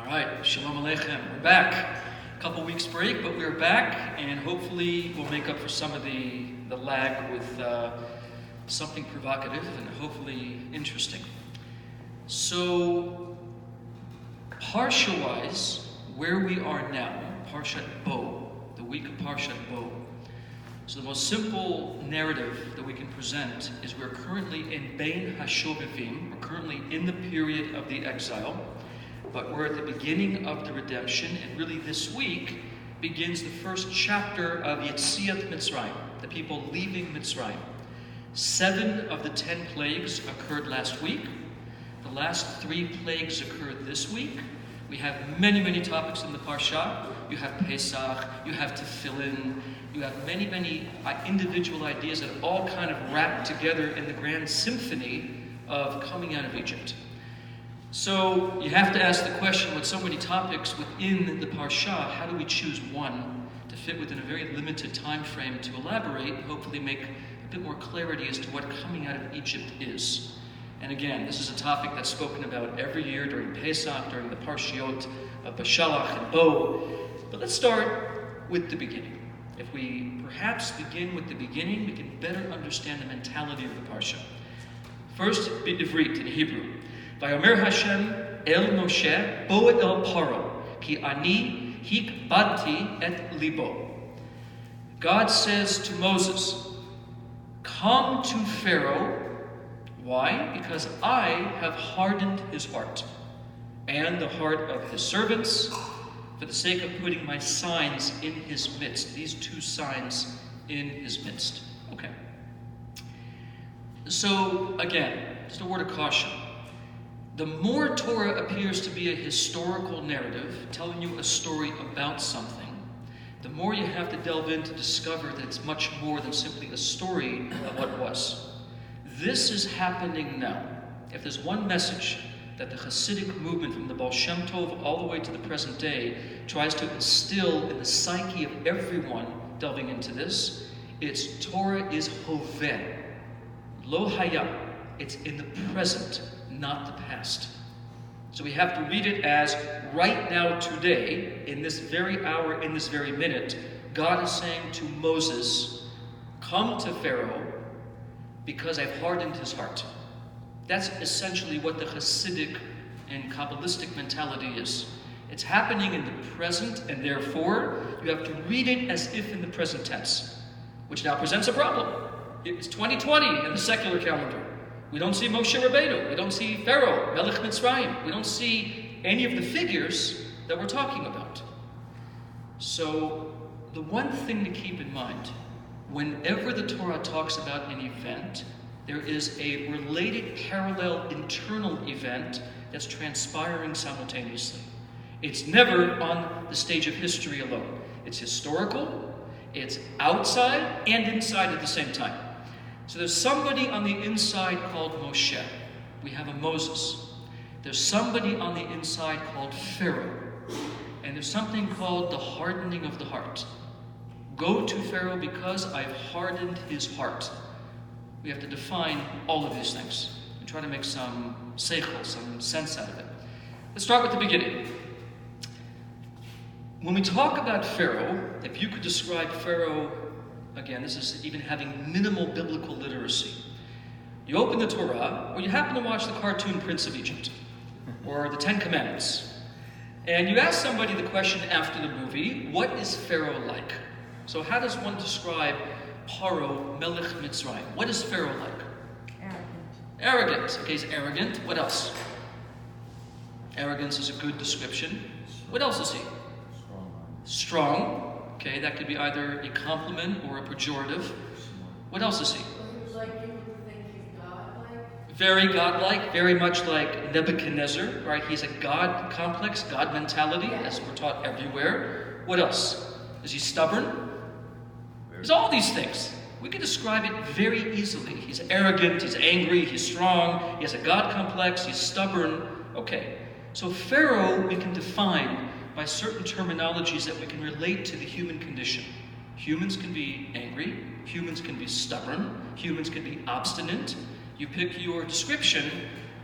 All right, Shalom Aleichem. We're back. A couple weeks break, but we're back, and hopefully we'll make up for some of the lag with something provocative and hopefully interesting. So, Parsha-wise, where we are now, Parshat Bo, the week of Parshat Bo. So the most simple narrative that we can present is we're currently in Bein HaShovevim. We're currently in the period of the exile, but we're at the beginning of the redemption, and really this week begins the first chapter of Yetziat Mitzrayim, the people leaving Mitzrayim. 7 of the 10 plagues occurred last week. The last 3 plagues occurred this week. We have many, many topics in the Parsha. You have Pesach, you have Tefillin, you have many, many individual ideas that all kind of wrap together in the grand symphony of coming out of Egypt. So you have to ask the question, with so many topics within the Parsha, how do we choose one to fit within a very limited time frame to elaborate and hopefully make a bit more clarity as to what coming out of Egypt is? And again, this is a topic that's spoken about every year during Pesach, during the Parshiot of Bashalach and Bo. But let's start with the beginning. If we perhaps begin with the beginning, we can better understand the mentality of the Parsha. First, B'Ivrit in Hebrew. Vayomer Hashem el Moshe bo el Paro, ki ani hikbadti et libo. God says to Moses, come to Pharaoh. Why? Because I have hardened his heart and the heart of his servants for the sake of putting my signs in his midst. These 2 signs in his midst. Okay. So, again, just a word of caution. The more Torah appears to be a historical narrative, telling you a story about something, the more you have to delve in to discover that it's much more than simply a story of what was. This is happening now. If there's one message that the Hasidic movement from the Baal Shem Tov all the way to the present day tries to instill in the psyche of everyone delving into this, it's Torah is hoveh, lo haya. It's in the present, not the past. So we have to read it as right now, today, in this very hour, in this very minute, God is saying to Moses, come to Pharaoh because I've hardened his heart. That's essentially what the Hasidic and Kabbalistic mentality is. It's happening in the present, and therefore you have to read it as if in the present tense, which now presents a problem. It's 2020 in the secular calendar. We don't see Moshe Rabbeinu. We don't see Pharaoh, Melech Mitzrayim. We don't see any of the figures that we're talking about. So the one thing to keep in mind, whenever the Torah talks about an event, there is a related parallel internal event that's transpiring simultaneously. It's never on the stage of history alone. It's historical, it's outside and inside at the same time. So there's somebody on the inside called Moshe. We have a Moses. There's somebody on the inside called Pharaoh. And there's something called the hardening of the heart. Go to Pharaoh because I've hardened his heart. We have to define all of these things and try to make some seichel, some sense out of it. Let's start with the beginning. When we talk about Pharaoh, if you could describe Pharaoh, again, this is even having minimal biblical literacy. You open the Torah, or you happen to watch the cartoon Prince of Egypt, or the 10 Commandments, and you ask somebody the question after the movie, what is Pharaoh like? So how does one describe Paro, Melech Mitzrayim? What is Pharaoh like? Arrogant. Okay, he's arrogant. What else? Arrogance is a good description. What else is he? Strong. Okay, that could be either a compliment or a pejorative. What else is he? Like you would think he's godlike. Very godlike, very much like Nebuchadnezzar, right? He's a God complex, God mentality, as we're taught everywhere. What else? Is he stubborn? There's all these things. We can describe it very easily. He's arrogant, he's angry, he's strong, he has a God complex, he's stubborn. Okay, so Pharaoh we can define by certain terminologies that we can relate to the human condition. Humans can be angry, humans can be stubborn, humans can be obstinate. You pick your description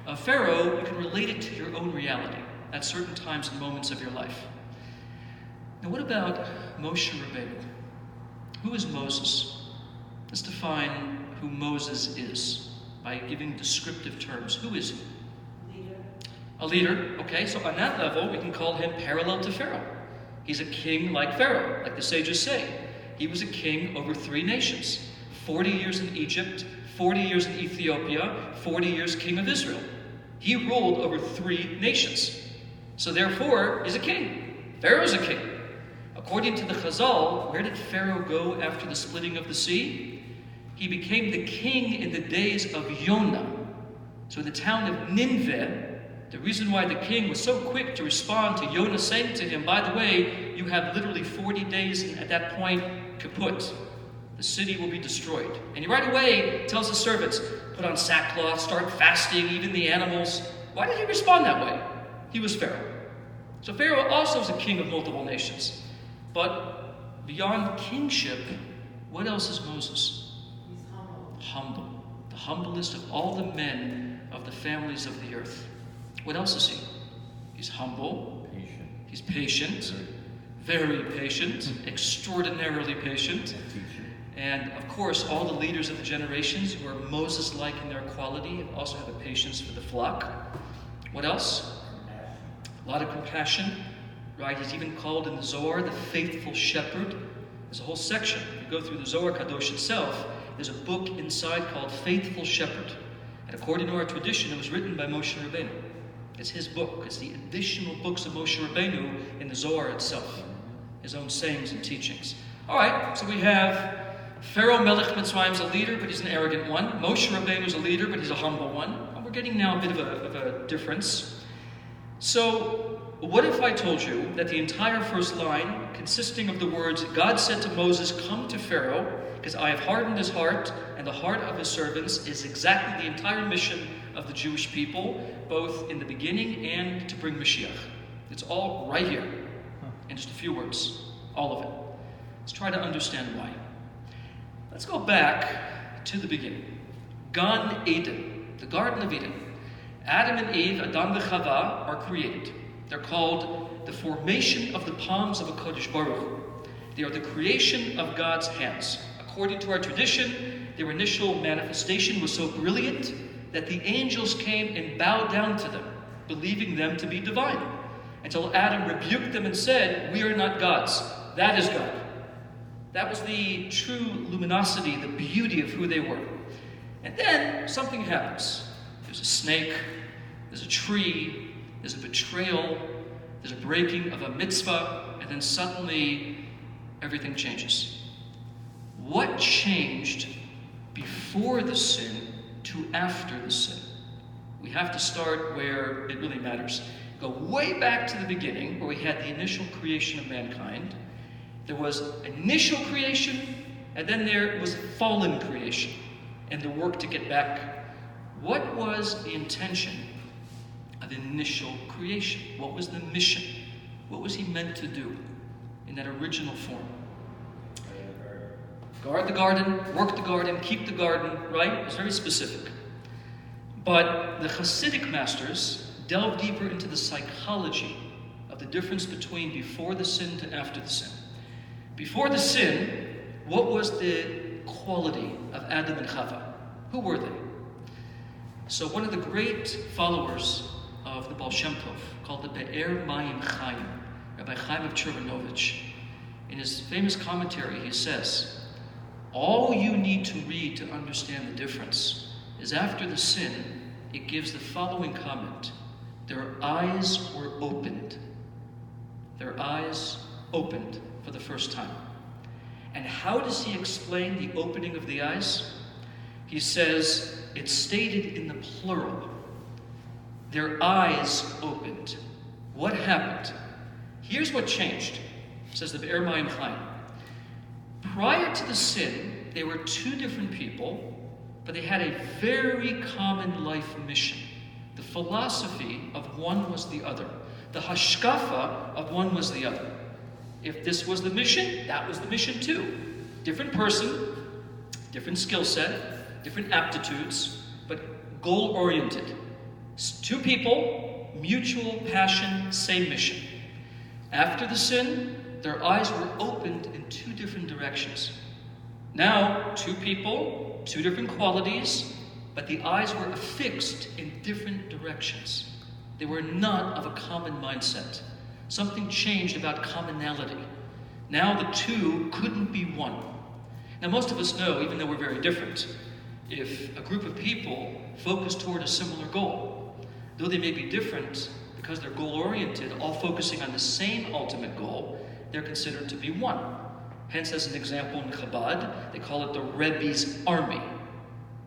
of Pharaoh, you can relate it to your own reality. at certain times and moments of your life. Now what about Moshe Rabbeinu? Who is Moses? Let's define who Moses is by giving descriptive terms. Who is he? Leader. A leader, okay, so on that level we can call him parallel to Pharaoh. He's a king like Pharaoh, like the sages say. He was a king over 3 nations. 40 years in Egypt, 40 years in Ethiopia, 40 years king of Israel. He ruled over 3 nations. So therefore, he's a king. Pharaoh's a king. According to the Chazal, where did Pharaoh go after the splitting of the sea? He became the king in the days of Yonah. So in the town of Nineveh, the reason why the king was so quick to respond to Yonah saying to him, by the way, you have literally 40 days, and at that point, kaput. The city will be destroyed. And he right away tells his servants, put on sackcloth, start fasting, even the animals. Why did he respond that way? He was Pharaoh. So Pharaoh also is a king of multiple nations. But beyond kingship, what else is Moses? He's humble. Humble. The humblest of all the men of the families of the earth. What else is he? He's humble. Patient. He's patient. Very patient. Extraordinarily patient. And of course, all the leaders of the generations who are Moses-like in their quality also have a patience for the flock. What else? A lot of compassion. Right? He's even called in the Zohar the faithful shepherd. There's a whole section. If you go through the Zohar Kadosh itself, there's a book inside called Faithful Shepherd. And according to our tradition, it was written by Moshe Rabbeinu. It's his book. It's the additional books of Moshe Rabbeinu in the Zohar itself. His own sayings and teachings. All right, so we have Pharaoh Melech Mitzrayim is a leader, but he's an arrogant one. Moshe Rabbeinu is a leader, but he's a humble one. And we're getting now a bit of a difference. So what if I told you that the entire first line, consisting of the words, God said to Moses, come to Pharaoh, because I have hardened his heart, and the heart of his servants, is exactly the entire mission of the Jewish people, both in the beginning and to bring Moshiach. It's all right here, in just a few words, all of it. Let's try to understand why. Let's go back to the beginning. Gan Eden, the Garden of Eden. Adam and Eve, Adam and Chava, are created. They're called the formation of the palms of a Kodesh Baruch Hu. They are the creation of God's hands. According to our tradition, their initial manifestation was so brilliant that the angels came and bowed down to them, believing them to be divine, until Adam rebuked them and said, we are not gods. That is God. That was the true luminosity, the beauty of who they were. And then something happens. There's a snake, there's a tree, there's a betrayal, there's a breaking of a mitzvah, and then suddenly everything changes. What changed before the sin to after the sin? We have to start where it really matters. Go way back to the beginning, where we had the initial creation of mankind. There was initial creation, and then there was fallen creation, and the work to get back. What was the intention of initial creation? What was the mission? What was he meant to do in that original form? Guard the garden, work the garden, keep the garden, right? It's very specific. But the Hasidic masters delve deeper into the psychology of the difference between before the sin to after the sin. Before the sin, what was the quality of Adam and Chava? Who were they? So one of the great followers of the Baal Shem Tov, called the Be'er Mayim Chaim, Rabbi Chaim of Chernovich, in his famous commentary, he says, all you need to read to understand the difference is after the sin, it gives the following comment. Their eyes were opened. Their eyes opened for the first time. And how does he explain the opening of the eyes? He says, it's stated in the plural. Their eyes opened. What happened? Here's what changed, says the Be'er Mayim Chaim. Prior to the sin, they were 2 different people, but they had a very common life mission. The philosophy of one was the other. The hashkafa of one was the other. If this was the mission, that was the mission too. Different person, different skill set, different aptitudes, but goal-oriented. 2 people, mutual passion, same mission. After the sin, their eyes were opened in two different directions. Now, two people, two different qualities, but the eyes were affixed in different directions. They were not of a common mindset. Something changed about commonality. Now the two couldn't be one. Now most of us know, even though we're very different, if a group of people focus toward a similar goal, though they may be different because they're goal-oriented, all focusing on the same ultimate goal, they're considered to be one. Hence, as an example in Chabad, they call it the Rebbe's army,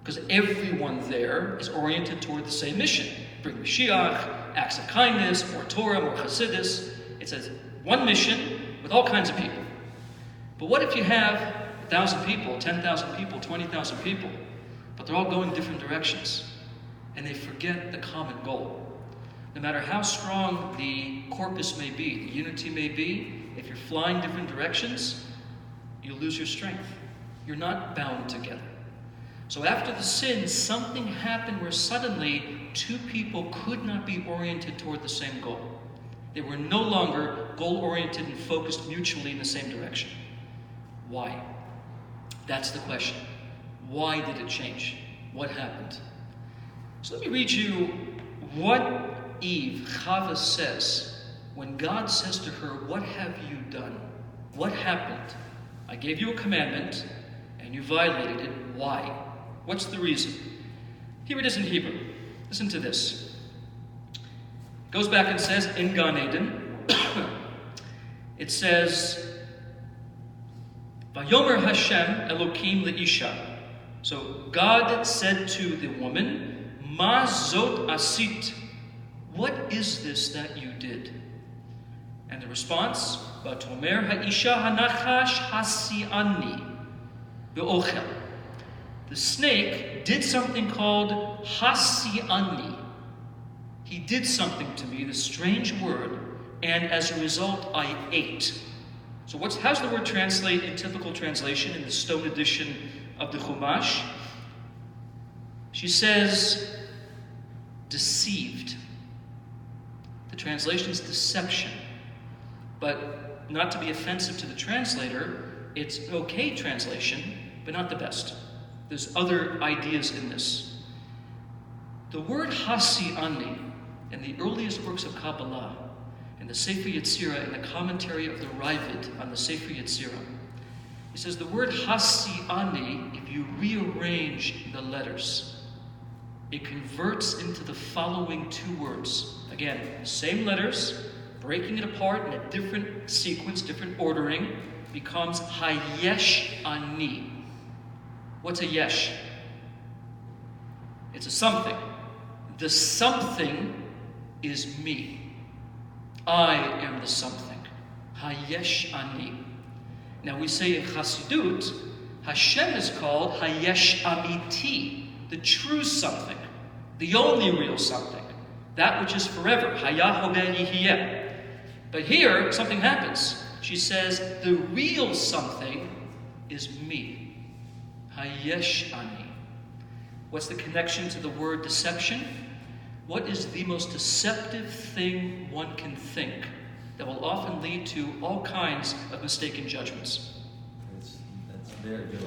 because everyone there is oriented toward the same mission. Bring Moshiach, acts of kindness, more Torah, more Hasidus. It says one mission with all kinds of people. But what if you have 1,000 people, 10,000 people, 20,000 people, but they're all going different directions, and they forget the common goal? No matter how strong the corpus may be, the unity may be, if you're flying different directions, you lose your strength. You're not bound together. So after the sin, something happened where suddenly two people could not be oriented toward the same goal. They were no longer goal-oriented and focused mutually in the same direction. Why? That's the question. Why did it change? What happened? So let me read you what Eve, Chava, says when God says to her, "What have you done? What happened? I gave you a commandment, and you violated it. Why? What's the reason?" Here it is in Hebrew. Listen to this. It goes back and says, in Gan Eden, it says, Vayomer Hashem Elokim le'isha. So God said to the woman, Ma zot asit. What is this that you did? And the response, Vatomer ha'isha hanachash hasi'ani be'ochel. The snake did something called hasi'ani. He did something to me, this strange word, and as a result, I ate. So how's the word translate in typical translation in the Stone edition of the Chumash? She says, deceived. The translation is deception. But not to be offensive to the translator, it's an okay translation, but not the best. There's other ideas in this. The word hasi'ani in the earliest works of Kabbalah, in the Sefer Yetzirah, in the commentary of the Ravid on the Sefer Yetzirah, he says the word hasi'ani, if you rearrange the letters, it converts into the following two words. Again, same letters, breaking it apart in a different sequence, different ordering, becomes hayesh ani. What's a yesh? It's a something. The something is me. I am the something. Hayesh ani. Now we say in Chassidut, Hashem is called Hayesh Amiti, the true something, the only real something, that which is forever. Hayah Hogeh Yihiyeh. But here, something happens. She says, the real something is me. Hayesh ani. What's the connection to the word deception? What is the most deceptive thing one can think that will often lead to all kinds of mistaken judgments? That's very good.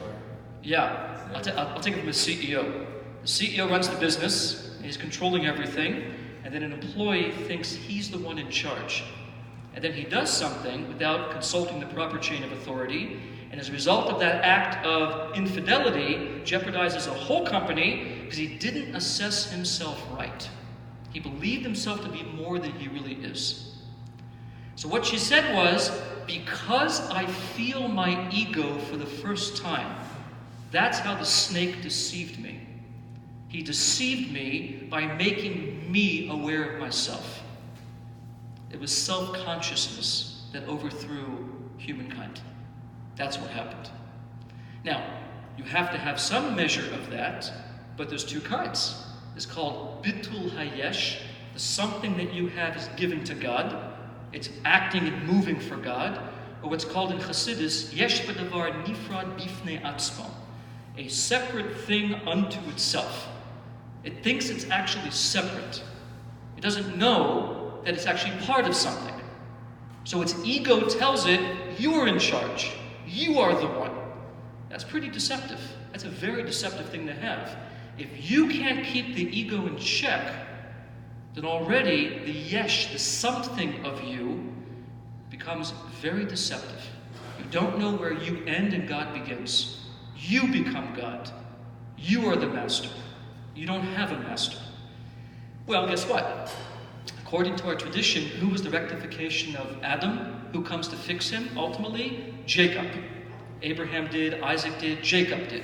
Yeah, I'll take it from a CEO. The CEO runs the business, and he's controlling everything, and then an employee thinks he's the one in charge. And then he does something without consulting the proper chain of authority, and as a result of that act of infidelity, jeopardizes a whole company because he didn't assess himself right. He believed himself to be more than he really is. So what she said was, because I feel my ego for the first time, that's how the snake deceived me. He deceived me by making me aware of myself. It was self-consciousness that overthrew humankind. That's what happened. Now, you have to have some measure of that, but there's two kinds. It's called bitul hayesh. The something that you have is given to God. It's acting and moving for God. Or what's called in Chassidus, yesh b'davar nifrad bifnei atzmo. A separate thing unto itself. It thinks it's actually separate. It doesn't know that it's actually part of something. So its ego tells it, you're in charge. You are the one. That's pretty deceptive. That's a very deceptive thing to have. If you can't keep the ego in check, then already the yesh, the something of you, becomes very deceptive. You don't know where you end and God begins. You become God. You are the master. You don't have a master. Well, guess what? According to our tradition, who was the rectification of Adam? Who comes to fix him? Ultimately, Jacob. Abraham did, Isaac did, Jacob did.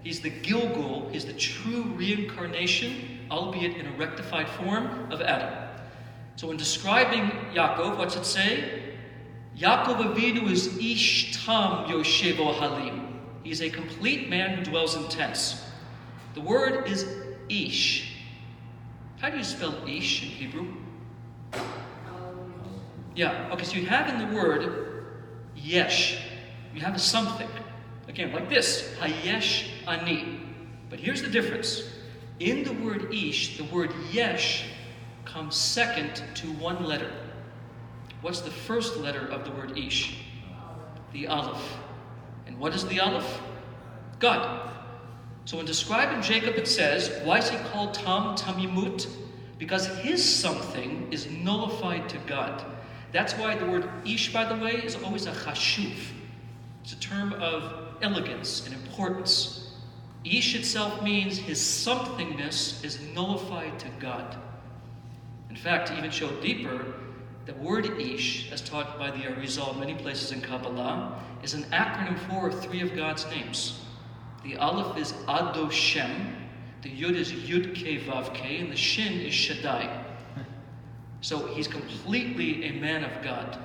He's the Gilgul, he's the true reincarnation, albeit in a rectified form, of Adam. So in describing Yaakov, what's it say? Yaakov Avinu is Ish Tam Yoshevo Halim. He's a complete man who dwells in tents. The word is Ish. How do you spell Ish in Hebrew? Yeah, okay, so you have in the word Yesh. You have a something. Again, like this, Hayesh Ani. But here's the difference. In the word Ish, the word Yesh comes second to one letter. What's the first letter of the word Ish? The Aleph. And what is the Aleph? God. So in describing Jacob it says, why is he called Tam Tamimut? Because his something is nullified to God. That's why the word Ish, by the way, is always a chashuv. It's a term of elegance and importance. Ish itself means his somethingness is nullified to God. In fact, to even show deeper, the word Ish, as taught by the Arizal in many places in Kabbalah, is an acronym for three of God's names. The Aleph is Adoshem, the Yud is Yud Ke Vav Ke, and the Shin is Shaddai. So he's completely a man of God.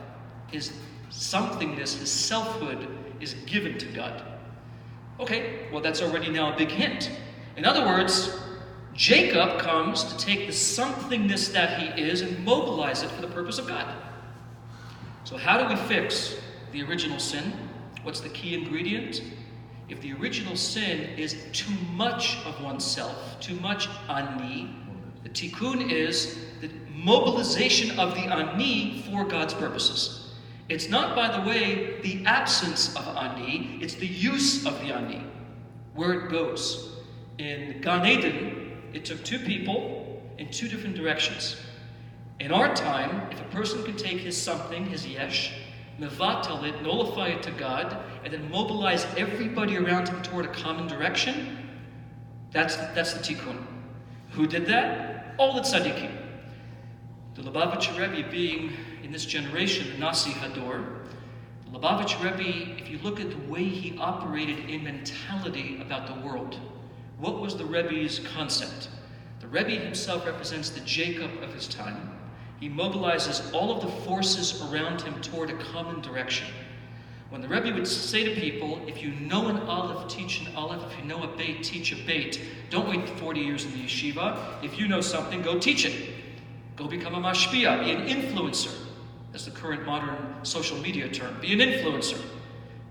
His somethingness, his selfhood, is given to God. Okay, well that's already now a big hint. In other words, Jacob comes to take the somethingness that he is and mobilize it for the purpose of God. So how do we fix the original sin? What's the key ingredient? If the original sin is too much of oneself, too much ani, the tikkun is the mobilization of the ani for God's purposes. It's not, by the way, the absence of ani, it's the use of the ani, where it goes. In Gan Eden, it took two people in two different directions. In our time, if a person can take his something, his yesh, mevatel it, nullify it to God, and then mobilize everybody around him toward a common direction, that's the tikkun. Who did that? All the tzaddikim. The Lubavitcher Rebbe being, in this generation, the Nasi Hador, the Lubavitcher Rebbe, if you look at the way he operated in mentality about the world, what was the Rebbe's concept? The Rebbe himself represents the Jacob of his time. He mobilizes all of the forces around him toward a common direction. When the Rebbe would say to people, if you know an Aleph, teach an Aleph. If you know a Beit, teach a Beit. Don't wait 40 years in the yeshiva. If you know something, go teach it. Go become a mashpia, be an influencer. That's the current modern social media term. Be an influencer.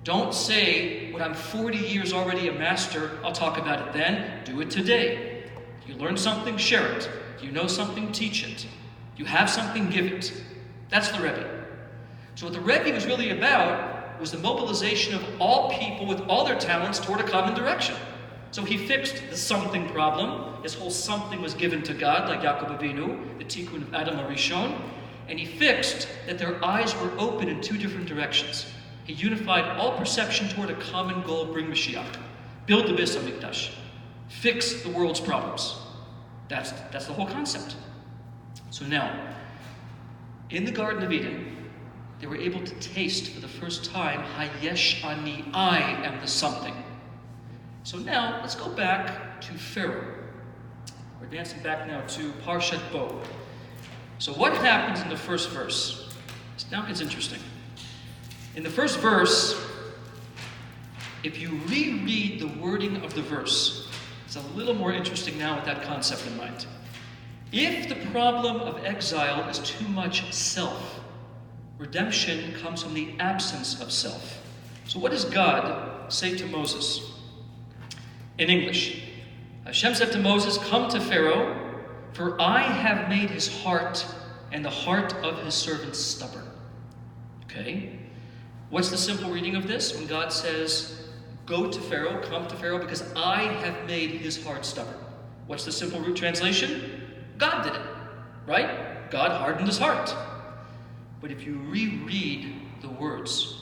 Don't say, when I'm 40 years already a master, I'll talk about it then. Do it today. If you learn something, share it. If you know something, teach it. If you have something, give it. That's the Rebbe. So what the Rebbe was really about was the mobilization of all people with all their talents toward a common direction. So he fixed the something problem. His whole something was given to God, like Yaakov Avinu, the tikkun of Adam HaRishon. And he fixed that their eyes were open in two different directions. He unified all perception toward a common goal, bring Moshiach. Build the Beis HaMikdash. Fix the world's problems. That's the whole concept. So now, in the Garden of Eden, they were able to taste for the first time, Hayesh Ani, I am the something. So now, let's go back to Pharaoh. We're advancing back now to Parshat Bo. So what happens in the first verse? Now it gets interesting. In the first verse, if you reread the wording of the verse, it's a little more interesting now with that concept in mind. If the problem of exile is too much self, redemption comes from the absence of self. So what does God say to Moses? In English, Hashem said to Moses, come to Pharaoh, For I have made his heart and the heart of his servants stubborn. Okay? What's the simple reading of this? When God says, go to Pharaoh, come to Pharaoh, because I have made his heart stubborn. What's the simple root translation? God did it, right? God hardened his heart. But if you reread the words,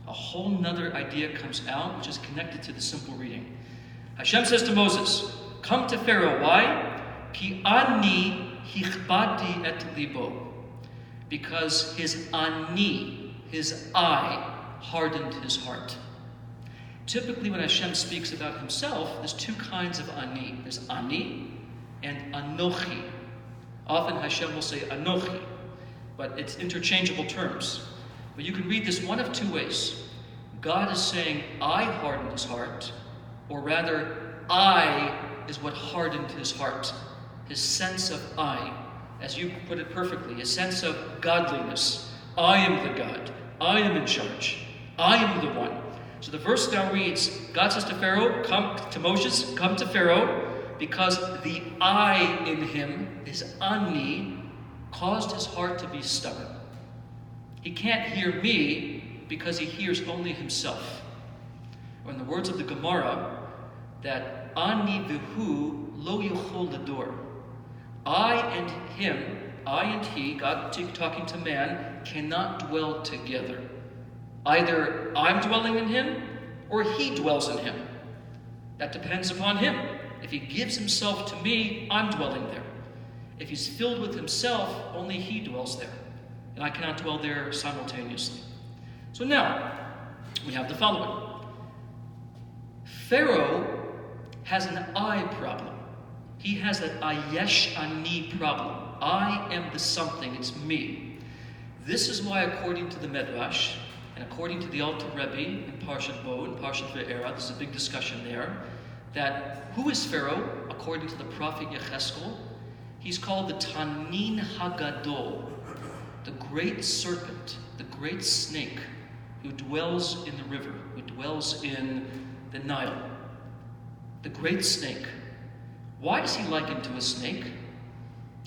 a whole nother idea comes out, which is connected to the simple reading. Hashem says to Moses, come to Pharaoh. Why? Ki ani hichbadi et libo. Because his ani, his I, hardened his heart. Typically when Hashem speaks about himself, there's two kinds of ani. There's ani and anochi. Often Hashem will say anochi, but it's interchangeable terms. But you can read this one of two ways. God is saying, I hardened his heart, or rather, I is what hardened his heart. His sense of I, as you put it perfectly, a sense of godliness. I am the God. I am in charge. I am the one. So the verse now reads, God says to Pharaoh, come to Moses, come to Pharaoh, because the I in him, his ani, caused his heart to be stubborn. He can't hear me because he hears only himself. Or in the words of the Gemara, that ani v'hu lo yochol lador. I and him, I and he, God talking to man, cannot dwell together. Either I'm dwelling in him, or he dwells in him. That depends upon him. If he gives himself to me, I'm dwelling there. If he's filled with himself, only he dwells there. And I cannot dwell there simultaneously. So now, we have the following. Pharaoh has an I problem. He has an ayesh ani problem. I am the something, it's me. This is why, according to the Medrash, and according to the Alter Rebbe in Parshat Bo and Parshat Ve'era, there's a big discussion there, that who is Pharaoh, according to the prophet Yecheskel? He's called the Tanin Hagadol, the great serpent, the great snake, who dwells in the river, who dwells in the Nile. The great snake. Why is he likened to a snake?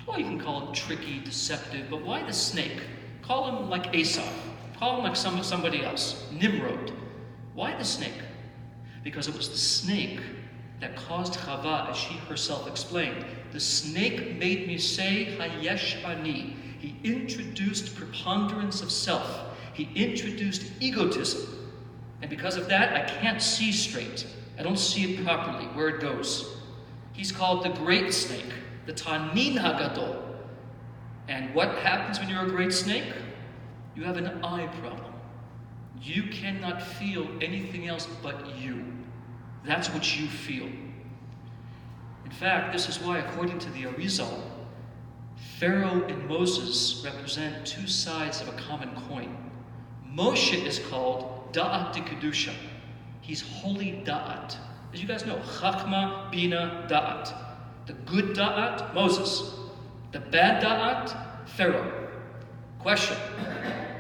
Well, you can call him tricky, deceptive, but why the snake? Call him like Esau. Call him like somebody else. Nimrod. Why the snake? Because it was the snake that caused Chava, as she herself explained. The snake made me say, Hayesh Ani. He introduced preponderance of self. He introduced egotism. And because of that, I can't see straight. I don't see it properly, where it goes. He's called the great snake, the Tanin Hagadol. And what happens when you're a great snake? You have an I problem. You cannot feel anything else but you. That's what you feel. In fact, this is why, according to the Arizal, Pharaoh and Moses represent two sides of a common coin. Moshe is called Da'at de Kedusha. He's holy Da'at. As you guys know, Chachma, Bina, Da'at. The good Da'at, Moses. The bad Da'at, Pharaoh. Question,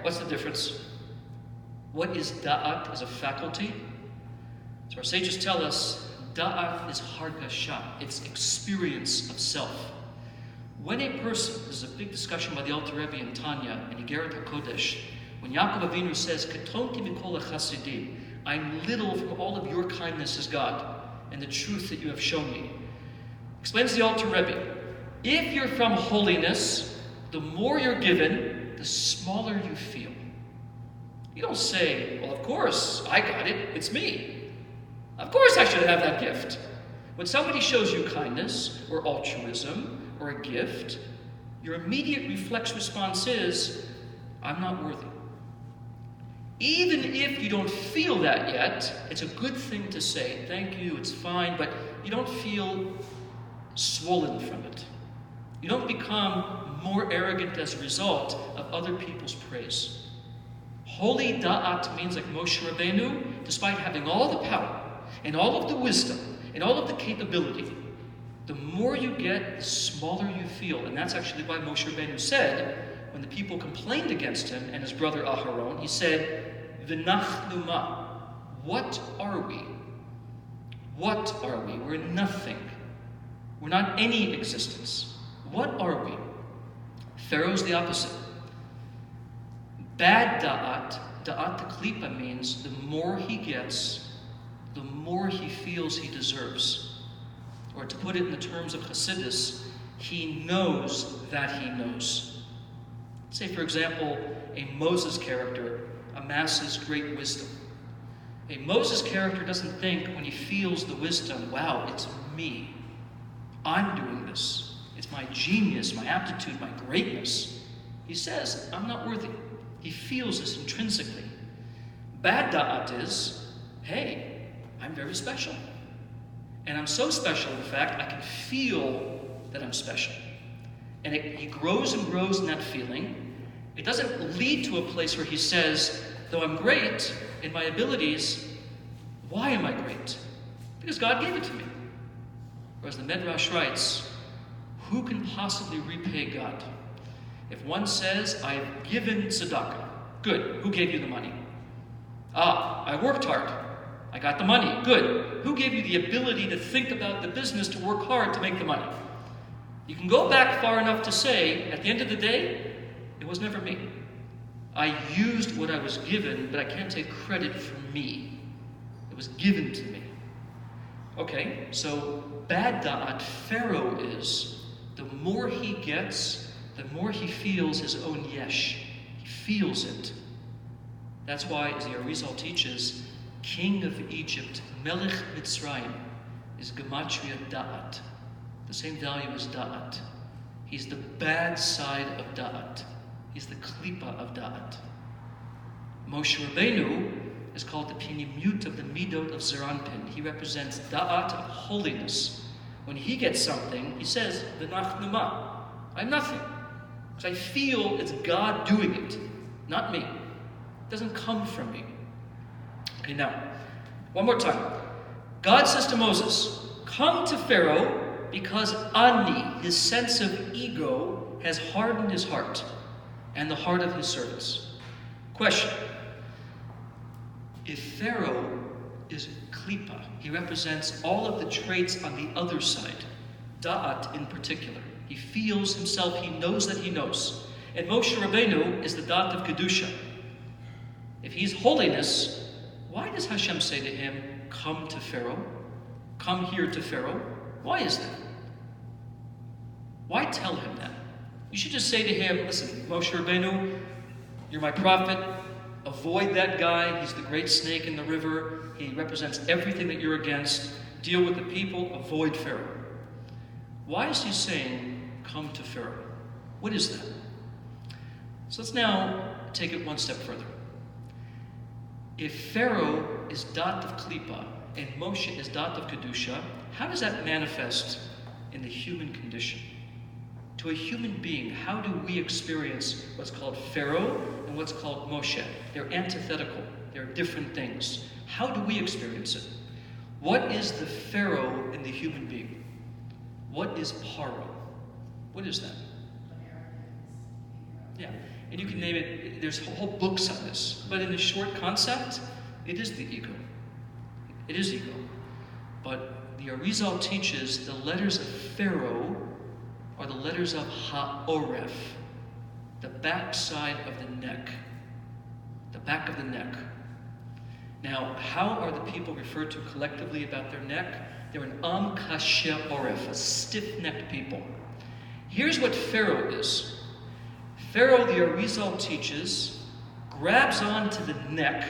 what's the difference? What is Da'at as a faculty? So our sages tell us, Da'at is hargasha. It's experience of self. When a person, this is a big discussion by the Alter Rebbe and Tanya and Igeret HaKodesh, when Yaakov Avinu says, Katonti mikol chasidim, I'm little from all of your kindness as God and the truth that you have shown me. Explains the Alter Rebbe, if you're from holiness, the more you're given, the smaller you feel. You don't say, well, of course, I got it, it's me. Of course I should have that gift. When somebody shows you kindness or altruism or a gift, your immediate reflex response is, I'm not worthy. Even if you don't feel that yet, it's a good thing to say, thank you, it's fine, but you don't feel swollen from it. You don't become more arrogant as a result of other people's praise. Holy Da'at means like Moshe Rabbeinu, despite having all the power and all of the wisdom and all of the capability, the more you get, the smaller you feel. And that's actually why Moshe Rabbeinu said, when the people complained against him and his brother Aharon, he said, V'nachnu ma, what are we? What are we? We're nothing. We're not any existence. what are we? Pharaoh's the opposite. Bad da'at, da'at the klipa means the more he gets, the more he feels he deserves. Or to put it in the terms of Hasidus, he knows that he knows. Say, for example, a Moses character amasses great wisdom. A Moses character doesn't think when he feels the wisdom, wow, it's me. I'm doing this. It's my genius, my aptitude, my greatness. He says, I'm not worthy. He feels this intrinsically. Bad da'at is, hey, I'm very special. And I'm so special, in fact, I can feel that I'm special. And he grows and grows in that feeling. It doesn't lead to a place where he says, though I'm great in my abilities, why am I great? Because God gave it to me. Whereas the Midrash writes, who can possibly repay God? If one says, I've given tzedakah, good, who gave you the money? Ah, I worked hard. I got the money, good. Who gave you the ability to think about the business, to work hard to make the money? You can go back far enough to say, at the end of the day, it was never me. I used what I was given, but I can't take credit for me. It was given to me. Okay, so bad da'at Pharaoh is, the more he gets, the more he feels his own yesh. He feels it. That's why, as the Arizal teaches, king of Egypt, Melech Mitzrayim, is gematria da'at. The same value as da'at. He's the bad side of da'at. He's the klipa of da'at. Moshe Rabbeinu is called the pinimut of the midot of Zeranpin. He represents da'at of holiness. When he gets something, he says, v'nachnuma, I'm nothing. Because I feel it's God doing it, not me. It doesn't come from me. Okay, now, one more time. God says to Moses, come to Pharaoh because Ani, his sense of ego, has hardened his heart and the heart of his servants. Question. If Pharaoh is klipa, he represents all of the traits on the other side, da'at in particular. He feels himself, he knows that he knows. And Moshe Rabbeinu is the da'at of kedusha. If he's holiness, why does Hashem say to him, come to Pharaoh? Come here to Pharaoh? Why is that? Why tell him that? You should just say to him, listen, Moshe Rabbeinu, you're my prophet. Avoid that guy. He's the great snake in the river. He represents everything that you're against. Deal with the people. Avoid Pharaoh. Why is he saying, come to Pharaoh? What is that? So let's now take it one step further. If Pharaoh is da'at of klipa and Moshe is da'at of kedusha, how does that manifest in the human condition? To a human being, how do we experience what's called Pharaoh and what's called Moshe? They're antithetical. They're different things. How do we experience it? What is the Pharaoh in the human being? What is Paro? What is that? Yeah, and you can name it, there's whole books on this, but in the short concept, it is the ego. It is ego. But the Arizal teaches the letters of Pharaoh are the letters of Ha'oref, the back side of the neck. The back of the neck. Now, how are the people referred to collectively about their neck? They're an Am Kasher Oref, a stiff-necked people. Here's what Pharaoh is. Pharaoh, the Arizal teaches, grabs onto the neck,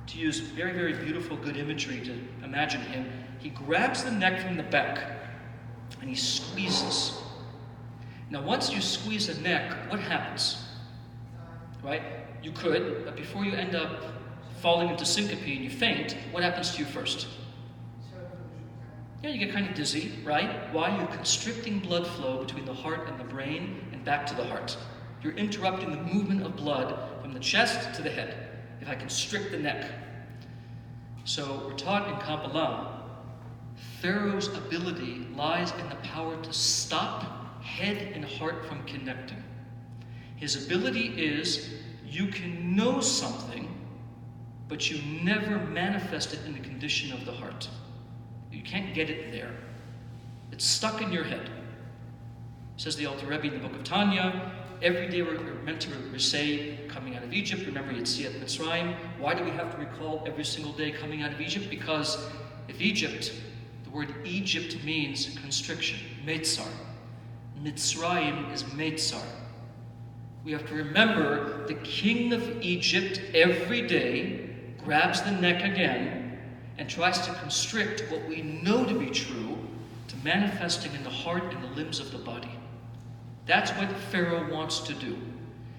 to use very, very beautiful, good imagery to imagine him. He grabs the neck from the back, and he squeezes. Now, once you squeeze a neck, what happens? Right? You could, but before you end up falling into syncope and you faint, what happens to you first? Yeah, you get kind of dizzy, right? Why? You're constricting blood flow between the heart and the brain and back to the heart. You're interrupting the movement of blood from the chest to the head if I constrict the neck. So we're taught in Kabbalah, Pharaoh's ability lies in the power to stop head and heart from connecting. His ability is you can know something, but you never manifest it in the condition of the heart. You can't get it there. It's stuck in your head. Says the Alter Rebbe in the book of Tanya, every day we're meant to recite coming out of Egypt. Remember Yetziat Mitzrayim. Why do we have to recall every single day coming out of Egypt? Because if Egypt, the word Egypt means constriction, Meitzar. Mitzrayim is Meitzar. We have to remember the king of Egypt every day grabs the neck again and tries to constrict what we know to be true to manifesting in the heart and the limbs of the body. That's what Pharaoh wants to do.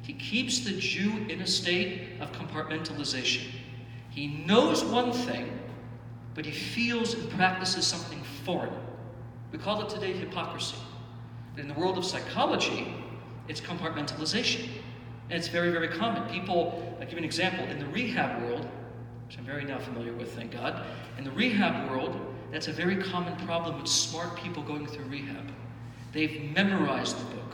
He keeps the Jew in a state of compartmentalization. He knows one thing, but he feels and practices something foreign. We call it today hypocrisy. But in the world of psychology, it's compartmentalization. And it's very, very common. People, I'll give you an example. In the rehab world, which I'm very now familiar with, thank God. In the rehab world, that's a very common problem with smart people going through rehab. They've memorized the book.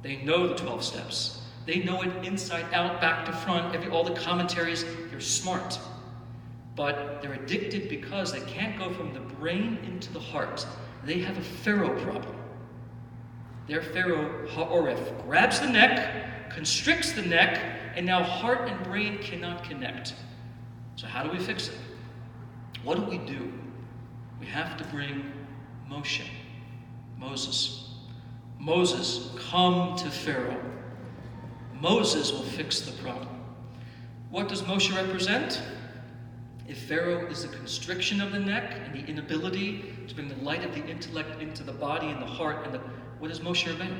They know the 12 steps. They know it inside out, back to front, all the commentaries. They're smart. But they're addicted because they can't go from the brain into the heart. They have a Pharaoh problem. Their Pharaoh, Ha'oref, grabs the neck, constricts the neck, and now heart and brain cannot connect. So how do we fix it? What do? We have to bring Moses. Moses, come to Pharaoh. Moses will fix the problem. What does Moshe represent? If Pharaoh is the constriction of the neck and the inability to bring the light of the intellect into the body and the heart, what is Moshe Rabbeinu?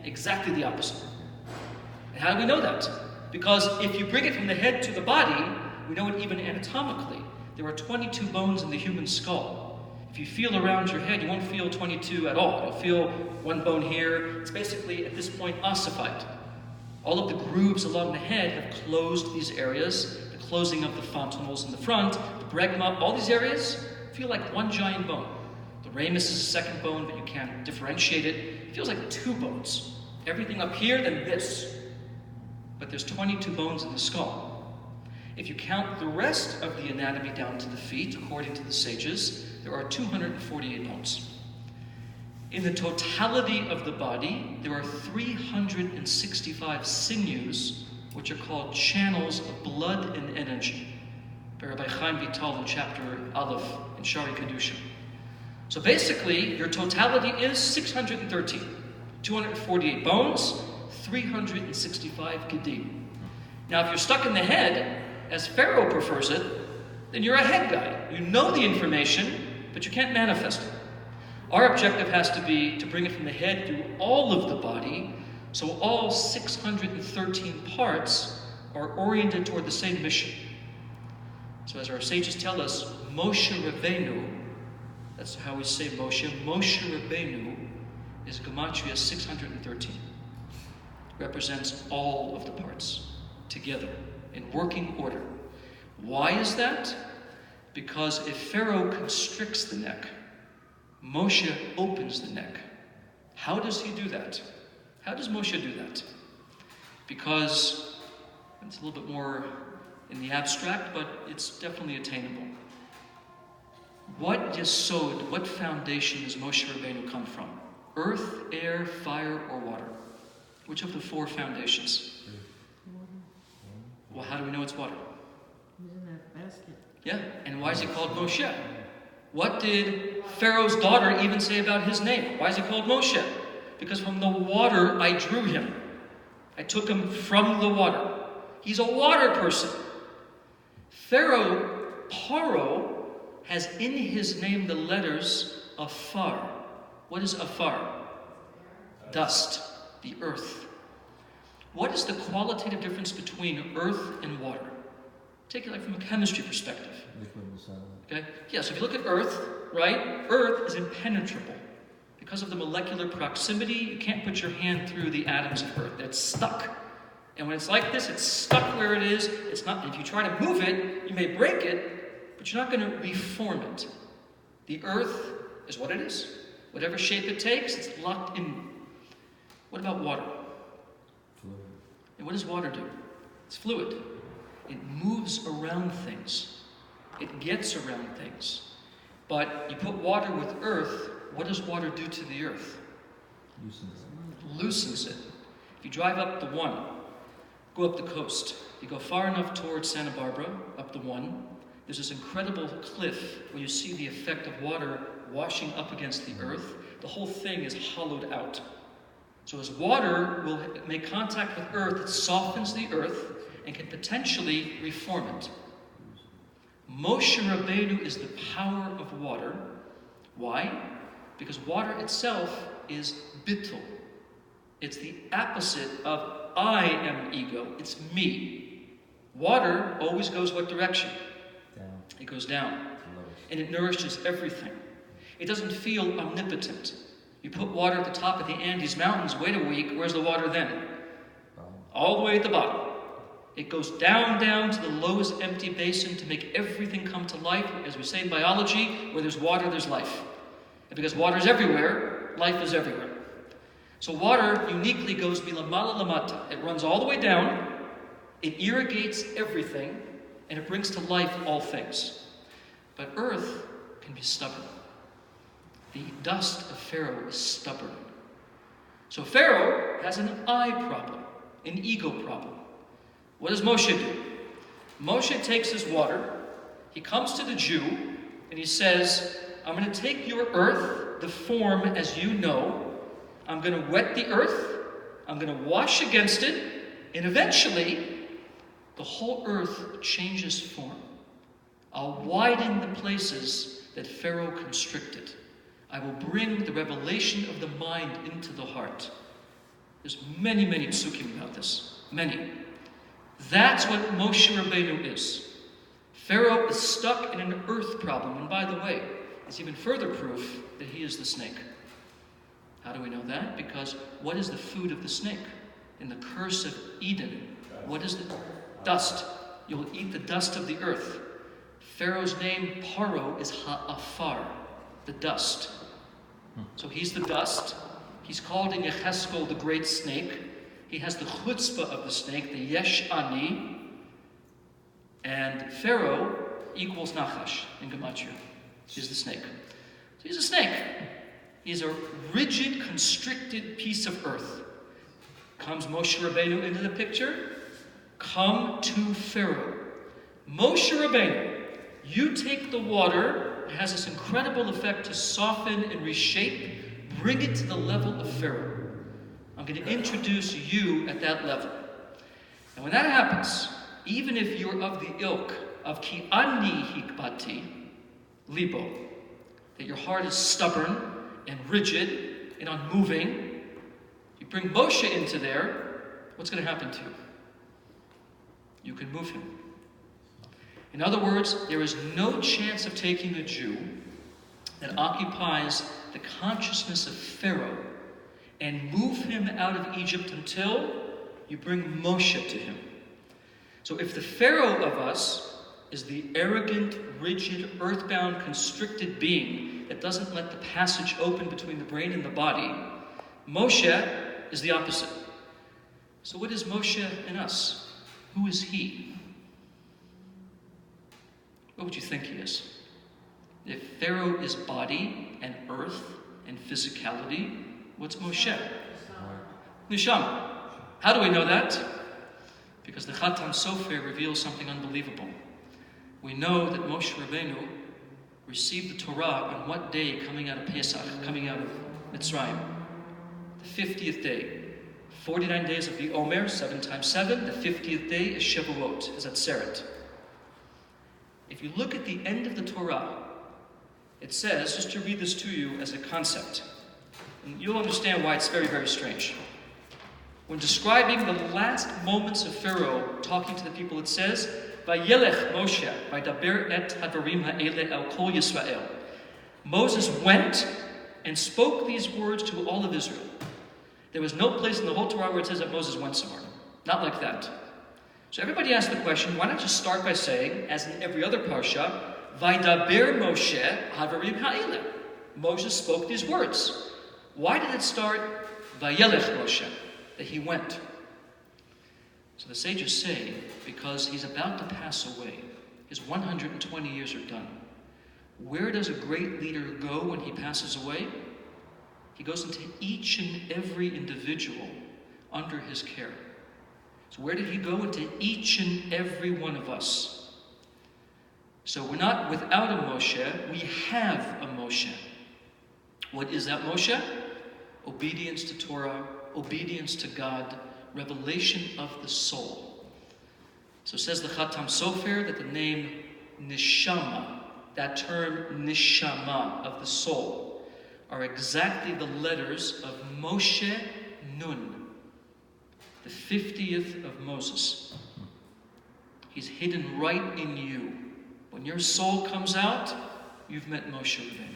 Exactly the opposite. And how do we know that? Because if you bring it from the head to the body, we know it even anatomically. There are 22 bones in the human skull. If you feel around your head, you won't feel 22 at all. You'll feel one bone here. It's basically, at this point, ossified. All of the grooves along the head have closed these areas. The closing of the fontanelles in the front, the bregma, all these areas feel like one giant bone. The ramus is a second bone, but you can't differentiate it. It feels like two bones. Everything up here, then this. But there's 22 bones in the skull. If you count the rest of the anatomy down to the feet, according to the sages, there are 248 bones. In the totality of the body, there are 365 sinews, which are called channels of blood and energy. By Rabbi Chaim Vital in chapter Aleph in Shari Kedusha. So basically, your totality is 613. 248 bones, 365 gedim. Now, if you're stuck in the head, as Pharaoh prefers it, then you're a head guy. You know the information, but you can't manifest it. Our objective has to be to bring it from the head through all of the body, so all 613 parts are oriented toward the same mission. So as our sages tell us, Moshe Rabbeinu, that's how we say Moshe Rabbeinu is Gematria 613. Represents all of the parts together in working order. Why is that? Because if Pharaoh constricts the neck, Moshe opens the neck. How does he do that? How does Moshe do that? Because it's a little bit more in the abstract, but it's definitely attainable. What yesod, what foundation does Moshe Rabbeinu come from? Earth, air, fire, or water? Which of the four foundations? Well, how do we know it's water? Who's in that basket? Yeah, and why is he called Moshe? What did Pharaoh's daughter even say about his name? Why is he called Moshe? Because from the water I drew him. I took him from the water. He's a water person. Parshas has in his name the letters Afar. What is Afar? Dust, the earth. What is the qualitative difference between earth and water? Take it like from a chemistry perspective. Okay? Yeah, so if you look at earth, right? Earth is impenetrable. Because of the molecular proximity, you can't put your hand through the atoms of earth. It's stuck. And when it's like this, it's stuck where it is. It's not, if you try to move it, you may break it, but you're not going to reform it. The earth is what it is. Whatever shape it takes, it's locked in. What about water? Fluid. And what does water do? It's fluid. It moves around things. It gets around things. But you put water with earth, what does water do to the earth? Loosens it. If you drive up the 1, go up the coast. You go far enough towards Santa Barbara, up the 1, there's this incredible cliff where you see the effect of water washing up against the earth. The whole thing is hollowed out. So as water will make contact with earth, it softens the earth and can potentially reform it. Moshe Rabbeinu is the power of water. Why? Because water itself is bittul. It's the opposite of I am ego. It's me. Water always goes what direction? Down. It goes down. And it nourishes everything. It doesn't feel omnipotent. You put water at the top of the Andes Mountains, wait a week, where's the water then? All the way at the bottom. It goes down to the lowest empty basin to make everything come to life. As we say in biology, where there's water, there's life. And because water is everywhere, life is everywhere. So water uniquely goes milamala lamata. It runs all the way down, it irrigates everything, and it brings to life all things. But earth can be stubborn. The dust of Pharaoh is stubborn. So Pharaoh has an I problem, an ego problem. What does Moshe do? Moshe takes his water, he comes to the Jew, and he says, I'm going to take your earth, the form as you know, I'm going to wet the earth, I'm going to wash against it, and eventually, the whole earth changes form. I'll widen the places that Pharaoh constricted. I will bring the revelation of the mind into the heart. There's many psukim about this. Many. That's what Moshe Rabbeinu is. Pharaoh is stuck in an earth problem. And by the way, it's even further proof that he is the snake. How do we know that? Because what is the food of the snake? In the curse of Eden, what is the dust? You'll eat the dust of the earth. Pharaoh's name, Paro, is Ha'afar, the dust. So he's the dust. He's called in Yecheskel the great snake. He has the chutzpah of the snake, the yesh ani. And Pharaoh equals Nachash in Gematria. He's the snake. So he's a snake. He's a rigid, constricted piece of earth. Comes Moshe Rabbeinu into the picture. Come to Pharaoh. Moshe Rabbeinu, you take the water, it has this incredible effect to soften and reshape, bring it to the level of Pharaoh. I'm going to introduce you at that level. And when that happens, even if you're of the ilk of ki ani hikbati, libo, that your heart is stubborn and rigid and unmoving, you bring Moshe into there, what's going to happen to you? You can move him. In other words, there is no chance of taking a Jew that occupies the consciousness of Pharaoh and move him out of Egypt until you bring Moshe to him. So if the Pharaoh of us is the arrogant, rigid, earthbound, constricted being that doesn't let the passage open between the brain and the body, Moshe is the opposite. So what is Moshe in us? Who is he? What would you think he is? If Pharaoh is body and earth and physicality, what's Moshe? Neshama. How do we know that? Because the Chatan Sofer reveals something unbelievable. We know that Moshe Rabbeinu received the Torah on what day coming out of Pesach, coming out of Mitzrayim? The 50th day. 49 days of the Omer, 7 times 7. The 50th day is Shavuot, is Atzeret. If you look at the end of the Torah, it says, just to read this to you as a concept, and you'll understand why it's very strange. When describing the last moments of Pharaoh talking to the people, it says, Vayelech Moshe, Vaydaber et hadarim ha'ele el kol Yisrael. Moses went and spoke these words to all of Israel. There was no place in the whole Torah where it says that Moses went somewhere. Not like that. So everybody asked the question, why not just start by saying, as in every other parsha, Vaydaber Moshe hadarim ha'ele. Moses spoke these words. Why did it start Vayelech Moshe, that he went? So the sages say, because he's about to pass away. His 120 years are done. Where does a great leader go when he passes away? He goes into each and every individual under his care. So where did he go? Into each and every one of us. So we're not without a Moshe, we have a Moshe. What is that Moshe? Obedience to Torah, obedience to God, revelation of the soul. So says the Chatam Sofer that the name Neshama, that term Neshama of the soul, are exactly the letters of Moshe Nun, the 50th of Moses. He's hidden right in you. When your soul comes out, you've met Moshe Rabbeinu.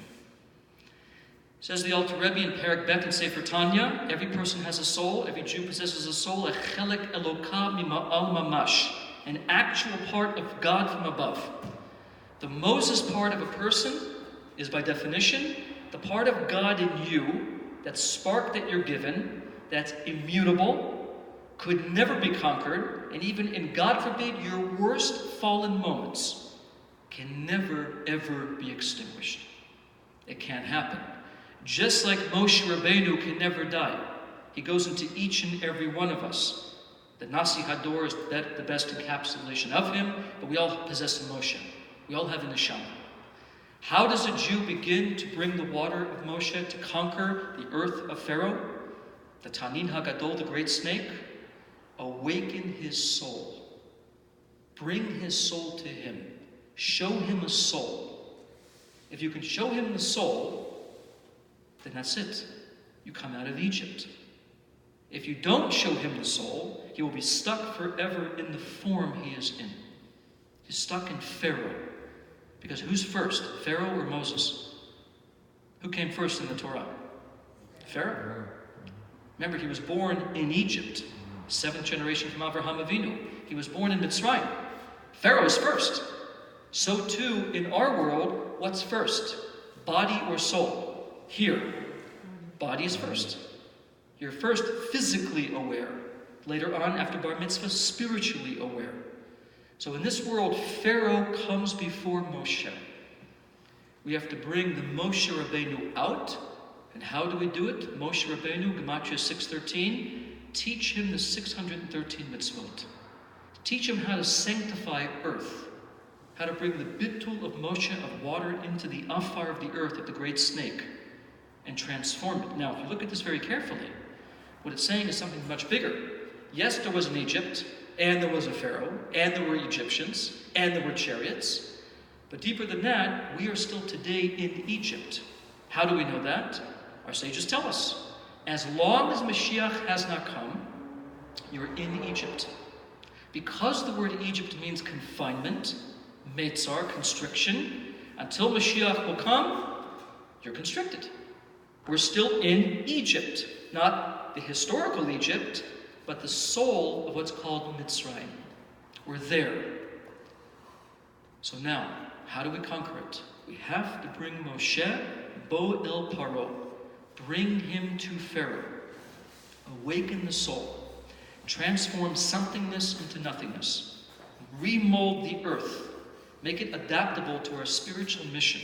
Says the Alter Rebbe in Perek Bet and Sefer Tanya, every person has a soul, every Jew possesses a soul, a chelek Eloka mima'al mamash, an actual part of God from above. The Moses part of a person is by definition the part of God in you, that spark that you're given, that's immutable, could never be conquered, and even in, God forbid, your worst fallen moments, can never, ever be extinguished. It can't happen. Just like Moshe Rabbeinu can never die. He goes into each and every one of us. The Nasi Hador is the best encapsulation of him, but we all possess a Moshe. We all have a neshama. How does a Jew begin to bring the water of Moshe to conquer the earth of Pharaoh? The Tanin HaGadol, the great snake, awaken his soul. Bring his soul to him. Show him a soul. If you can show him the soul, then that's it. You come out of Egypt. If you don't show him the soul, he will be stuck forever in the form he is in. He's stuck in Pharaoh. Because who's first, Pharaoh or Moses? Who came first in the Torah? Pharaoh. Remember, he was born in Egypt. 7th generation from Avraham Avinu. He was born in Mitzrayim. Pharaoh is first. So too, in our world, what's first? Body or soul? Here, body is first. You're first physically aware. Later on, after Bar Mitzvah, spiritually aware. So in this world, Pharaoh comes before Moshe. We have to bring the Moshe Rabbeinu out. And how do we do it? Moshe Rabbeinu, Gematria 613, teach him the 613 mitzvot. Teach him how to sanctify earth. How to bring the bittul of Moshe, of water, into the afar of the earth of the great snake and transform it. Now, if you look at this very carefully, what it's saying is something much bigger. Yes, there was an Egypt, and there was a Pharaoh, and there were Egyptians, and there were chariots. But deeper than that, we are still today in Egypt. How do we know that? Our sages tell us. As long as Moshiach has not come, you're in Egypt. Because the word Egypt means confinement, Meitzar, constriction, until Moshiach will come, you're constricted. We're still in Egypt. Not the historical Egypt, but the soul of what's called Mitzrayim. We're there. So now, how do we conquer it? We have to bring Moshe Bo El Paro. Bring him to Pharaoh. Awaken the soul. Transform somethingness into nothingness. Remold the earth. Make it adaptable to our spiritual mission.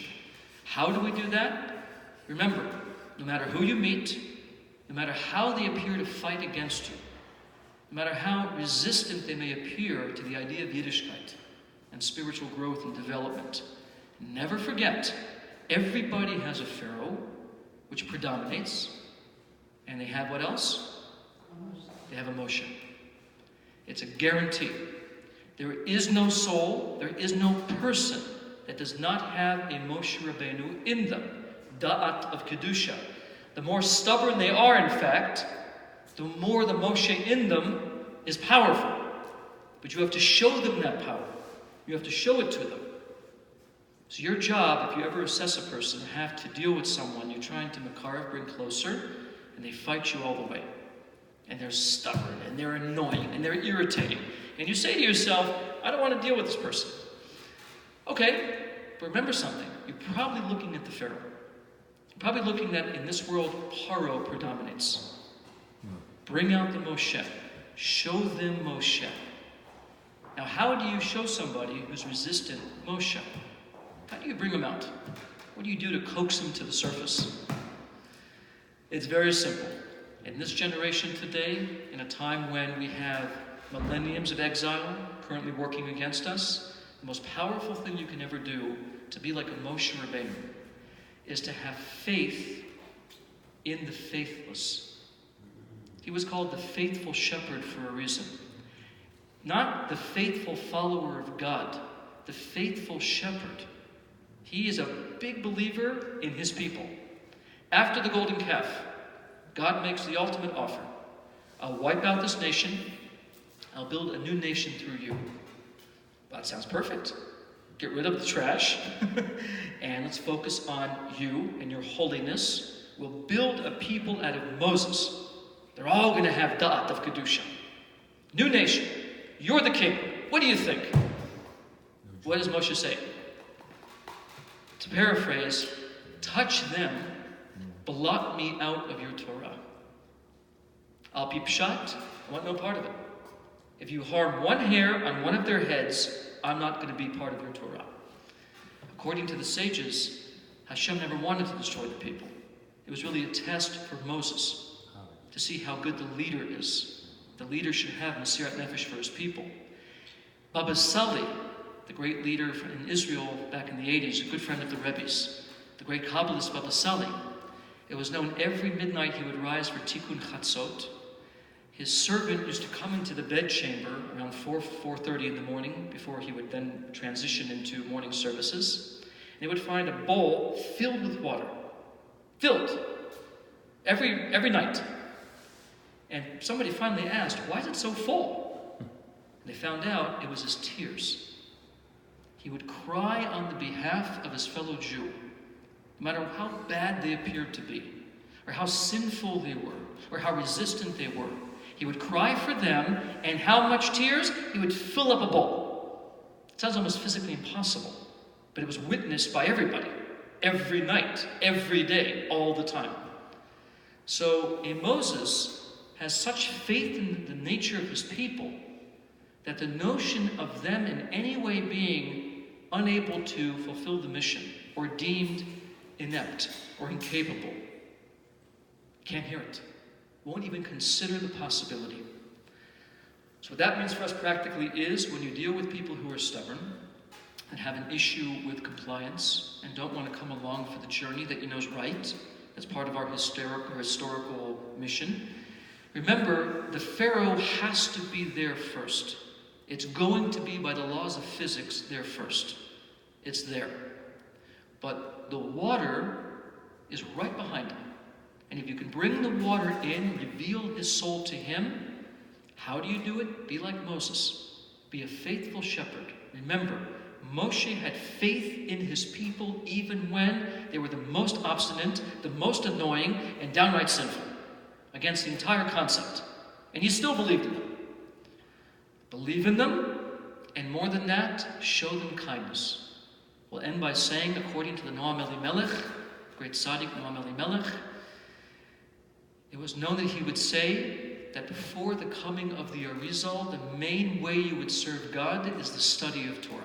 How do we do that? Remember, no matter who you meet, no matter how they appear to fight against you, no matter how resistant they may appear to the idea of Yiddishkeit and spiritual growth and development, never forget, everybody has a Pharaoh which predominates, and they have what else? They have a Moshe. It's a guarantee. There is no soul, there is no person that does not have a Moshe Rabbeinu in them. Da'at of Kedusha. The more stubborn they are, in fact, the more the Moshe in them is powerful. But you have to show them that power. You have to show it to them. So your job, if you ever assess a person, have to deal with someone you're trying to makarav, bring closer, and they fight you all the way. And they're stubborn, and they're annoying, and they're irritating. And you say to yourself, I don't want to deal with this person. Okay, but remember something. You're probably looking at the Pharaoh. You're probably looking that in this world, Paro predominates. Bring out the Moshe. Show them Moshe. Now, how do you show somebody who's resistant Moshe? How do you bring them out? What do you do to coax them to the surface? It's very simple. In this generation today, in a time when we have millenniums of exile currently working against us, the most powerful thing you can ever do to be like a Moshe Rabbeinu is to have faith in the faithless. He was called the faithful shepherd for a reason. Not the faithful follower of God, the faithful shepherd. He is a big believer in his people. After the golden calf, God makes the ultimate offer. I'll wipe out this nation. I'll build a new nation through you. That sounds perfect. Get rid of the trash. And let's focus on you and your holiness. We'll build a people out of Moses. They're all going to have da'at of Kedusha. New nation. You're the king. What do you think? What does Moshe say? To paraphrase, touch them, blot me out of your Torah. I'll be pshat. I want no part of it. If you harm one hair on one of their heads, I'm not going to be part of your Torah. According to the sages, Hashem never wanted to destroy the people. It was really a test for Moses to see how good the leader is. The leader should have Mesirat Nefesh for his people. Baba Sali, the great leader in Israel back in the 80s, a good friend of the Rebbe's, the great Kabbalist Baba Sali, it was known every midnight he would rise for Tikkun Chatzot. His servant used to come into the bedchamber around 4:30 in the morning before he would then transition into morning services. And he would find a bowl filled with water. Filled. Every night. And somebody finally asked, why is it so full? And they found out it was his tears. He would cry on the behalf of his fellow Jew, no matter how bad they appeared to be, or how sinful they were, or how resistant they were. He would cry for them, and how much tears? He would fill up a bowl. It sounds almost physically impossible, but it was witnessed by everybody, every night, every day, all the time. So a Moses has such faith in the nature of his people that the notion of them in any way being unable to fulfill the mission, or deemed inept or incapable, can't hear it. Won't even consider the possibility. So what that means for us practically is when you deal with people who are stubborn and have an issue with compliance and don't want to come along for the journey that you know is right, that's part of our historical mission, remember the Pharaoh has to be there first. It's going to be by the laws of physics there first. It's there. But the water is right behind him. And if you can bring the water in, reveal his soul to him, how do you do it? Be like Moses. Be a faithful shepherd. Remember, Moshe had faith in his people even when they were the most obstinate, the most annoying, and downright sinful against the entire concept. And he still believed in them. Believe in them, and more than that, show them kindness. We'll end by saying, according to the Noam Elimelech, great tzaddik Noam Elimelech, it was known that he would say that before the coming of the Arizal, the main way you would serve God is the study of Torah.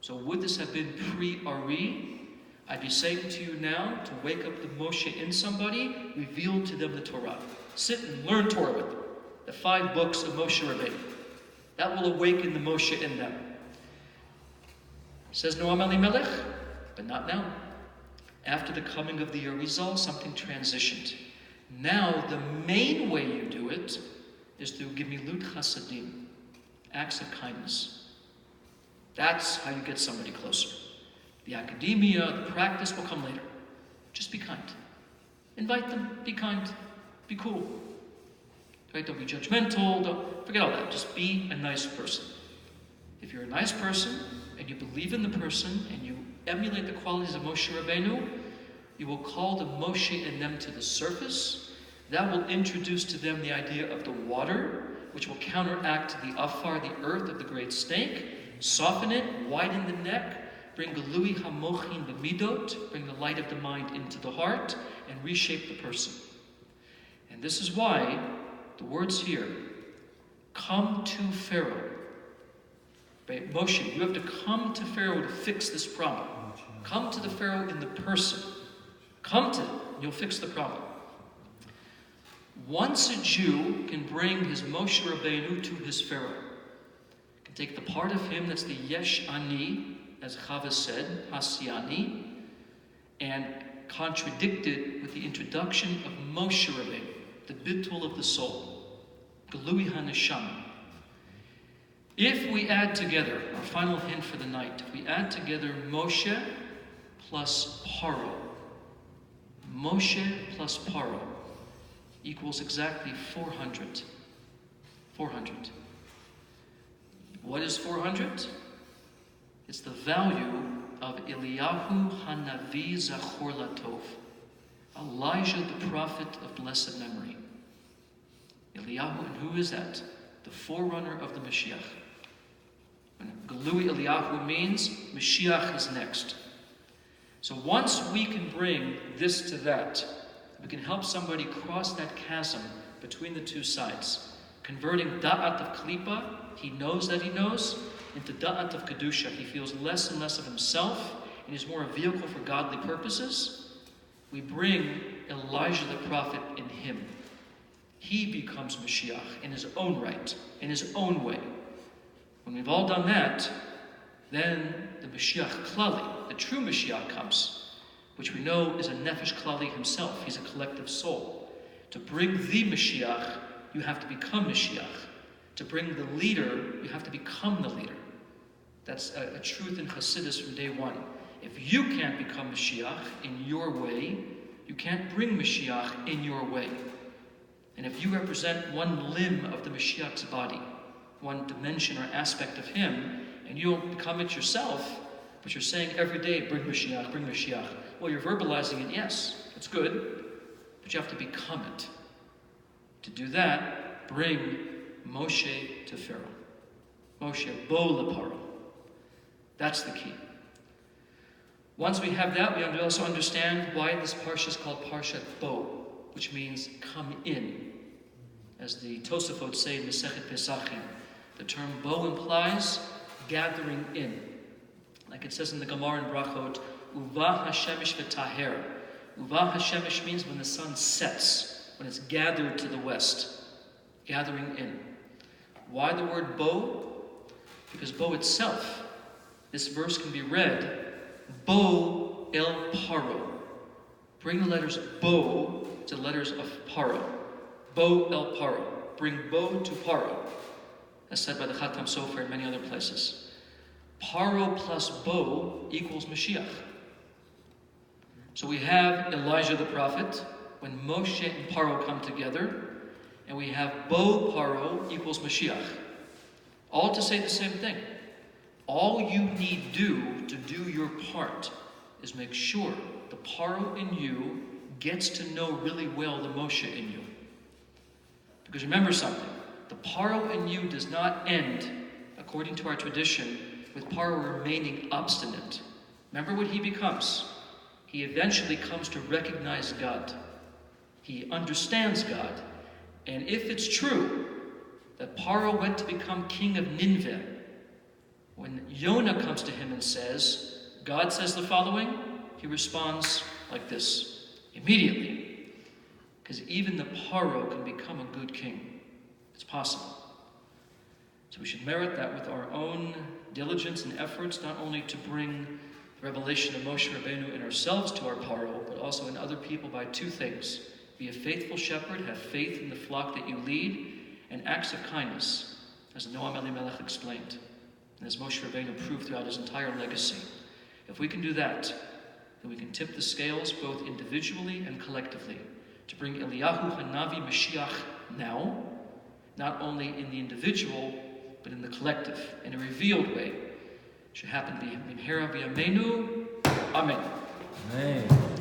So would this have been pre-Ari? I'd be saying to you now to wake up the Moshe in somebody, reveal to them the Torah. Sit and learn Torah with them. The 5 books of Moshe Rabbeinu. That will awaken the Moshe in them. Says Noam Elimelech, but not now. After the coming of the Arizal, something transitioned. Now, the main way you do it is through Gemilut Chasadim, acts of kindness. That's how you get somebody closer. The academia, the practice will come later. Just be kind. Invite them, be kind, be cool. Right? Don't be judgmental, don't forget all that. Just be a nice person. If you're a nice person, and you believe in the person, and you emulate the qualities of Moshe Rabbeinu, you will call the Moshe in them to the surface. That will introduce to them the idea of the water, which will counteract the afar, the earth of the great snake, soften it, widen the neck, bring Galui Hamochin B'midot, bring the light of the mind into the heart, and reshape the person. And this is why the words here, come to Pharaoh. Right? Moshe, you have to come to Pharaoh to fix this problem. Come to the Pharaoh in the person. Come to him, and you'll fix the problem. Once a Jew can bring his Moshe Rabbeinu to his Pharaoh, can take the part of him that's the Yesh Ani, as Chava said, Hasiani, and contradict it with the introduction of Moshe Rabbeinu, the Bittul of the soul, Galui HaNeshama. If we add together, our final hint for the night, if we add together Moshe plus Paro, Moshe plus Paro equals exactly 400. 400. What is 400? It's the value of Eliyahu Hanavi Zachor Latov, Elijah the prophet of blessed memory. Eliyahu, and who is that? The forerunner of the Moshiach. Galui Eliyahu means Moshiach is next. So once we can bring this to that, we can help somebody cross that chasm between the two sides, converting Da'at of Klippa, he knows that he knows, into Da'at of Kedusha. He feels less and less of himself and is more a vehicle for godly purposes. We bring Elijah the prophet in him. He becomes Moshiach in his own right, in his own way. When we've all done that, then the Moshiach Klali, the true Moshiach, comes, which we know is a Nefesh Klali himself. He's a collective soul. To bring the Moshiach, you have to become Moshiach. To bring the leader, you have to become the leader. That's a truth in Hasidus from day one. If you can't become Moshiach in your way, you can't bring Moshiach in your way. And if you represent one limb of the Mashiach's body, one dimension or aspect of him, and you don't become it yourself, but you're saying every day, bring Moshiach. Well, you're verbalizing it, yes, it's good, but you have to become it. To do that, bring Moshe to Pharaoh. Moshe Bo Leparo. That's the key. Once we have that, we also understand why this Parsha is called Parshat Bo, which means come in. As the Tosafot say in Masechet Pesachim, the term Bo implies gathering in. Like it says in the Gemara in Brachot, Uva Hashemish v'taher. Uva Hashemish means when the sun sets, when it's gathered to the west. Gathering in. Why the word Bo? Because Bo itself, this verse can be read, Bo el Paro. Bring the letters Bo to the letters of Paro. Bo el Paro. Bring Bo to Paro. As said by the Khatam Sofer and many other places. Paro plus Bo equals Mashiach. So we have Elijah the prophet, when Moshe and Paro come together, and we have Bo Paro equals Mashiach. All to say the same thing. All you need to do your part is make sure the Paro in you gets to know really well the Moshe in you. Because remember something, the Paro in you does not end, according to our tradition, with Paro remaining obstinate. Remember what he becomes. He eventually comes to recognize God. He understands God. And if it's true that Paro went to become king of Nineveh, when Yonah comes to him and says, God says the following, he responds like this, immediately. Because even the Paro can become a good king. It's possible. So we should merit that with our own diligence and efforts, not only to bring the revelation of Moshe Rabbeinu in ourselves to our Paro, but also in other people by two things. Be a faithful shepherd, have faith in the flock that you lead, and acts of kindness, as Noam Elimelech explained, and as Moshe Rabbeinu proved throughout his entire legacy. If we can do that, then we can tip the scales both individually and collectively to bring Eliyahu Hanavi Mashiach now, not only in the individual, but in the collective, in a revealed way. It should happen b'mehera b'yameinu. Amen. Amen.